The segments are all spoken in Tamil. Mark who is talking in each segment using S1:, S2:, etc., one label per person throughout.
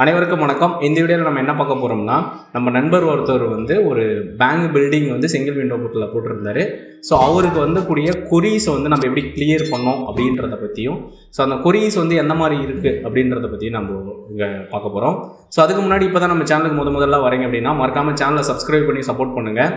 S1: அனைவருக்கும் வணக்கம். இந்த வீடியோவில் நம்ம என்ன பார்க்க போகிறோம்னா, நம்ம நண்பர் ஒருத்தர் வந்து ஒரு பேங்க் பில்டிங் வந்து சிங்கிள் விண்டோ போர்ட்டில் போட்டிருந்தாரு. ஸோ அவருக்கு வந்து கூடிய கொரீஸ் வந்து நம்ம எப்படி கிளியர் பண்ணோம் அப்படின்றத பற்றியும், ஸோ அந்த கொரீஸ் வந்து எந்த மாதிரி இருக்குது அப்படின்றத பற்றியும் நம்ம இங்கே பார்க்க போகிறோம். ஸோ அதுக்கு முன்னாடி இப்போ தான் நம்ம சேனலுக்கு முதல்ல வரீங்க அப்படின்னா மறக்காமல் சேனலை சப்ஸ்கிரைப் பண்ணி சப்போர்ட் பண்ணுங்கள்.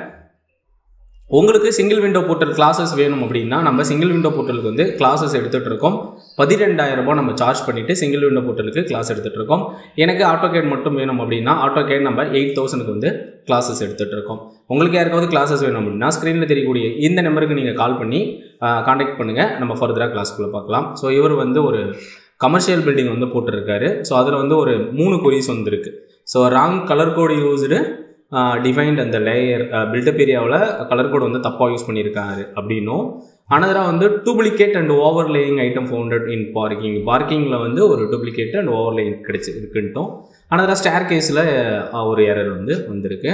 S1: உங்களுக்கு சிங்கிள் விண்டோ போர்ட்டல் கிளாஸஸ் வேணும் அப்படின்னா நம்ம சிங்கிள் விண்டோ போர்ட்டலுக்கு வந்து கிளாஸஸ் எடுத்துகிட்டு இருக்கோம். 12,000 ரூபாய் நம்ம சார்ஜ் பண்ணிவிட்டு சிங்கிள் விண்டோ போர்ட்டலுக்கு கிளாஸ் எடுத்துகிட்டு இருக்கோம். எனக்கு ஆட்டோகேட் மட்டும் வேணும் அப்படின்னா ஆட்டோகேட் நம்ம 8,000க்கு வந்து கிளாஸஸ் எடுத்துகிட்டு இருக்கோம். உங்களுக்கு யாருக்காவது கிளாஸஸ் வேணும் அப்படின்னா ஸ்க்ரீனில் தெரியக்கூடிய இந்த நம்பருக்கு நீங்கள் கால் பண்ணி காண்டாக்ட் பண்ணுங்கள். நம்ம ஃபர்தராக கிளாஸ்க்குள்ளே பார்க்கலாம். ஸோ இவர் வந்து ஒரு கமர்ஷியல் பில்டிங் வந்து போட்டிருக்காரு. ஸோ அதில் வந்து ஒரு 3 கொரீஸ் வந்துருக்கு. So wrong colour code used defined அந்த லேயர் பில்டப் ஏரியாவில் கலர் கோடு வந்து தப்பாக யூஸ் பண்ணியிருக்காரு அப்படின்னும், அனதராக வந்து duplicate and overlaying item founded in பார்க்கிங்கில் வந்து ஒரு டூப்ளிகேட் அண்ட் ஓவர்லேயிங் இருக்குன்ட்டும், அனதராக ஸ்டேர் கேஸில் ஒரு எரர் வந்து வந்திருக்கு.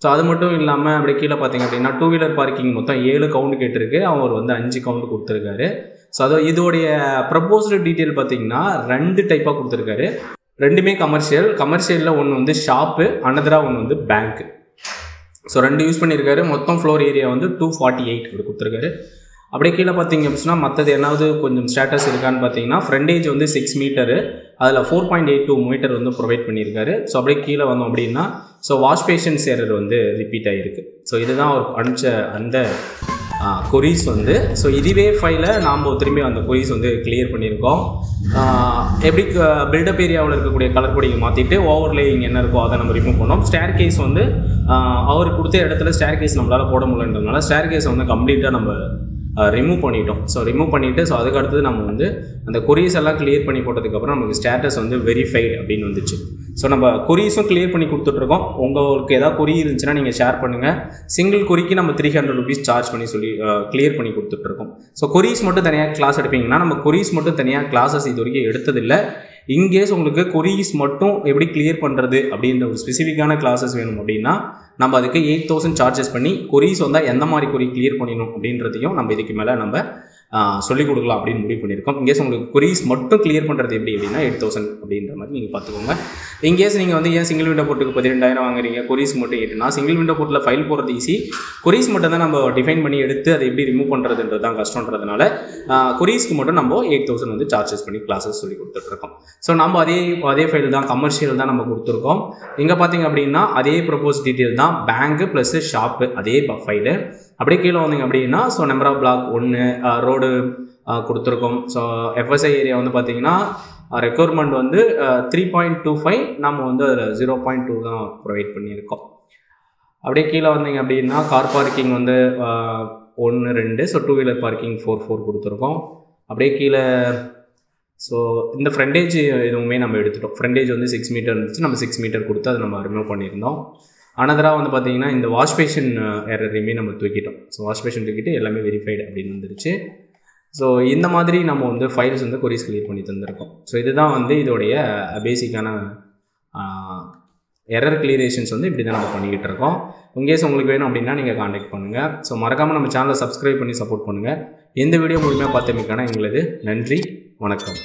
S1: ஸோ அது மட்டும் இல்லாமல் அப்படி கீழே பார்த்தீங்க அப்படின்னா 2 வீலர் பார்க்கிங் மொத்தம் 7 கவுண்ட் கேட்டிருக்கு, அவர் வந்து 5 கவுண்ட் கொடுத்துருக்காரு. ஸோ அது இதோடைய ப்ரப்போஸ்டு டீட்டெயில் பார்த்தீங்கன்னா 2 டைப்பாக கொடுத்துருக்காரு. ரெண்டுமே கமர்ஷியலில் ஒன்று வந்து ஷாப்பு, அனதராக ஒன்று வந்து பேங்க்கு. ஸோ 2 யூஸ் பண்ணியிருக்காரு. மொத்தம் ஃப்ளோர் ஏரியா வந்து 248 அப்படி கொடுத்துருக்காரு. அப்படியே கீழே பார்த்தீங்க அப்படின்னா மற்றது என்னாவது கொஞ்சம் ஸ்டேட்டஸ் இருக்கான்னு பார்த்தீங்கன்னா ஃப்ரண்டேஜ் வந்து 6 மீட்டரு, அதில் 4.82 மீட்டர் வந்து ப்ரொவைட் பண்ணியிருக்காரு. ஸோ அப்படியே கீழே வந்தோம் அப்படின்னா ஸோ வாஷ் பேஷன்ஸ் எரர் வந்து ரிப்பீட் ஆகிருக்கு. ஸோ இதுதான் அவர் அனுப்பிச்ச அந்த கொரீஸ் வந்து. ஸோ இதுவே ஃபைலை நாம் திரும்பி அந்த கொரீஸ் வந்து கிளியர் பண்ணியிருக்கோம். எப்படி பில்டப் ஏரியாவில் இருக்கக்கூடிய கலர் கோடிங்க மாற்றிட்டு ஓவர்லேயிங் என்ன இருக்கோ அதை நம்ம ரிமூவ் பண்ணோம். ஸ்டேர் கேஸ் வந்து அவர் கொடுத்த இடத்துல ஸ்டேர் கேஸ் நம்மளால் போட முடியலன்றதுனால ஸ்டேர் கேஸை வந்து கம்ப்ளீட்டாக நம்ம ரிமூவ் பண்ணிட்டோம். ஸோ ரிமூவ் பண்ணிவிட்டு ஸோ அதுக்கு அடுத்தது நம்ம வந்து அந்த கொரீஸ் எல்லாம் கிளியர் பண்ணி போட்டதுக்கப்புறம் நமக்கு ஸ்டேட்டஸ் வந்து வெரிஃபைடு அப்படின்னு வந்துச்சு. ஸோ நம்ம கொரீஸும் கிளியர் பண்ணி கொடுத்துட்ருக்கோம். உங்களுக்கு ஏதாவது கொரி இருந்துச்சுன்னா நீங்கள் ஷேர் பண்ணுங்கள். சிங்கிள் கொரிக்கு நம்ம 300 rupees சார்ஜ் பண்ணி கிளியர் பண்ணி கொடுத்துட்ருக்கோம். ஸோ கொரீஸ் மட்டும் தனியாக கிளாஸ் எடுப்பீங்கன்னா நம்ம கொரீஸ் மட்டும் தனியாக கிளாஸஸ் இது வரைக்கும் எடுத்ததில்லை. இன்கேஸ் உங்களுக்கு கொரீஸ் மட்டும் எப்படி கிளியர் பண்ணுறது அப்படின்ற ஒரு ஸ்பெசிஃபிக்கான கிளாஸஸ் வேணும் அப்படின்னா நம்ம அதுக்கு 8,000 சார்ஜஸ் பண்ணி கொரீஸ் வந்தால் எந்த மாதிரி கொரி கிளியர் பண்ணிடணும் அப்படின்றதையும் நம்ம இதுக்கு மேலே நம்ம சொல்லிக் கொடுக்கலாம் அப்படின்னு முடிவு பண்ணியிருக்கோம். இன்கேஸ் உங்களுக்கு கொரீஸ் மட்டும் கிளியர் பண்ணுறது எப்படி அப்படின்னா 8,000 அப்படின்ற மாதிரி நீங்கள் பார்த்துக்கோங்க. இன்கேஸ் நீங்கள் வந்து ஏன் சிங்கிள் விண்டோ போர்ட்டுக்கு 12,000 வாங்குறீங்க, கொரீஸ் மட்டும் 8னா சிங்கிள் விண்டோ போர்ட்டில் ஃபைல் போடுறது ஈஸி, கொரீஸ் மட்டும் தான் நம்ம டிஃபைன் பண்ணி எடுத்து அதை எப்படி ரிமூவ் பண்ணுறதுன்றது தான் கஷ்டன்றதுனால கொரீஸ்க்கு மட்டும் நம்ம 8,000 வந்து சார்ஜஸ் பண்ணி கிளாஸஸ் சொல்லி கொடுத்துட்ருக்கோம். ஸோ நம்ம அதே ஃபைல் தான் கமர்ஷியல் தான் நம்ம கொடுத்துருக்கோம். இங்கே பார்த்தீங்க அப்படின்னா அதே ப்ரப்போஸ் டீட்டெயில் தான் பேங்க்கு ப்ளஸ் ஷாப்பு அதே ஃபைலு. அப்படியே கீழே வந்தீங்க அப்படின்னா so number of block 1 road கொடுத்துருக்கோம். ஸோ எஃப்எஸ்ஐ ஏரியா வந்து பார்த்தீங்கன்னா ரெக்யர்மெண்ட் வந்து 3.25, நம்ம வந்து அதில் 0.2 தான் ப்ரொவைட் பண்ணியிருக்கோம். அப்படியே கீழே வந்தீங்க அப்படின்னா கார் பார்க்கிங் வந்து 1, 2, ஸோ 2 வீலர் பார்க்கிங் 4 கொடுத்துருக்கோம். அப்படியே கீழே ஸோ இந்த ஃப்ரண்டேஜ் எதுவுமே நம்ம எடுத்துட்டோம். ஃப்ரண்டேஜ் வந்து 6 மீட்டர் இருந்துச்சு, நம்ம 6 மீட்டர் கொடுத்து அதை நம்ம ரிமூவ் பண்ணியிருந்தோம். அனதராக வந்து பார்த்தீங்கன்னா இந்த வாஷ் பேஷன் எரரையுமே நம்ம தூக்கிட்டோம். ஸோ வாஷ் பேஷன் தூக்கிட்டு எல்லாமே வெரிஃபைடு அப்படின்னு வந்துருச்சு. ஸோ இந்த மாதிரி நம்ம வந்து ஃபைல்ஸ் வந்து கொரீஸ் கிளியர் பண்ணி தந்திருக்கோம். ஸோ இதுதான் வந்து இதோடைய பேசிக்கான எரர் கிளியரேஷன்ஸ் வந்து இப்படி தான் நம்ம பண்ணிக்கிட்டு இருக்கோம். இன்கேஸ் உங்களுக்கு வேணும் அப்படின்னா நீங்கள் காண்டாக்ட் பண்ணுங்கள். ஸோ மறக்காமல் நம்ம சேனலை சப்ஸ்கிரைப் பண்ணி சப்போர்ட் பண்ணுங்கள். எந்த வீடியோ முழுமையாக பார்த்தமைக்கான எங்களது நன்றி, வணக்கம்.